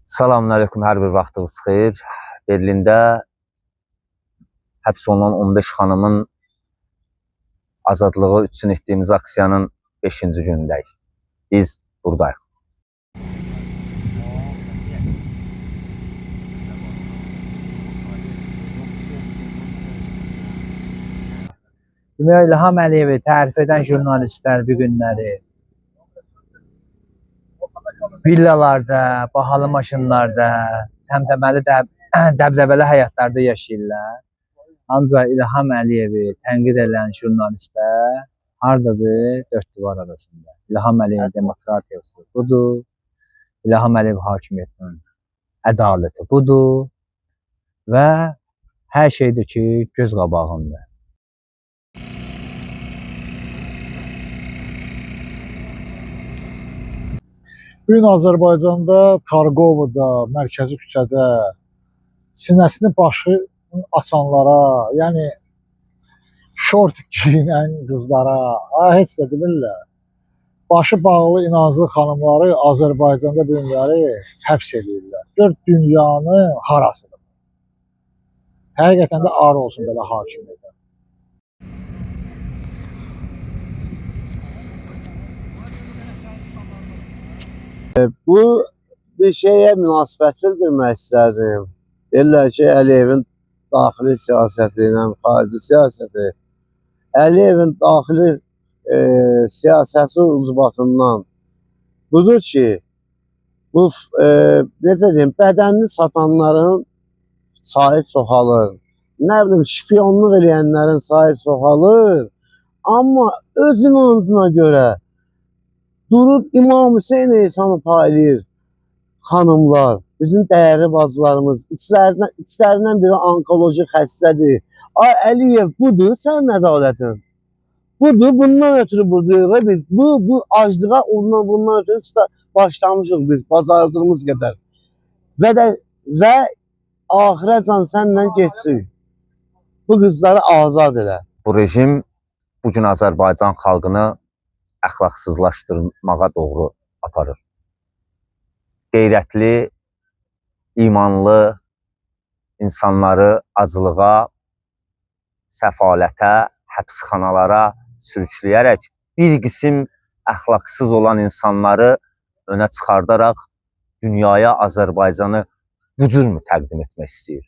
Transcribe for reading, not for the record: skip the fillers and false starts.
Salamünaleyküm, hər bir vaxtınız xeyir. Berlində həbs olunan 15 xanımın azadlığı üçün etdiyimiz aksiyanın 5-ci günündəyik. Biz buradayıq. İlham Əliyevi tərif edən jurnalistlər bu günləri villalarda, bahalı maşınlarda, təmtəməli dəbdəbəli həyatlarda yaşayırlar. Ancaq İlham Əliyevi tənqid edən jurnalistlər hardadır? Dörd divar arasında. İlham Əliyev demokratiyası budur. İlham Əliyev hakimiyyətinin ədaləti budur. Və hər şeydir ki, göz qabağında. Bugün Azərbaycanda Targovada, mərkəzi küçədə sinəsini başı açanlara, yəni şort giyinən qızlara, heç də bilirlər, başı bağlı inanclı xanımları Azərbaycanda bu günləri həbs edirlər. Gör dünyanın harasıdır. Həqiqətən də ar olsun belə hakimiyyətə. Bu bir şeye münasibət bildirmək istərdim. Deyirlər ki, Əliyevin daxili siyasəti ilə xarici siyasəti, Əliyevin daxili siyasəti ucbatından budur ki, bu necə deyim, bədənini satanların sayı çoxalır. Nə bilim, şpiyonluq eləyənlərin sayı çoxalır. Amma öz inancına görə durub İmam Hüseyin Eysanı paylayır xanımlar, bizim dəyərli bacılarımız, içlərindən biri onkoloji xəstədir. Ay Əliyev budur, sən ədalətin. Budur, bundan ötürü buradayıq biz. Bu aclığa bundan ötürü başlamışıq biz, bacardığımız qədər. Və ahirəcan sənlə geçsin. Bu qızları azad elə. Bu rejim bugün Azərbaycan xalqını əxlaqsızlaşdırmağa doğru aparır. Qeyrətli, imanlı insanları acılığa, səfalətə, həbsxanalara sürükləyərək bir qism əxlaqsız olan insanları önə çıxardaraq dünyaya Azərbaycanı bu cür mü təqdim etmək istəyir?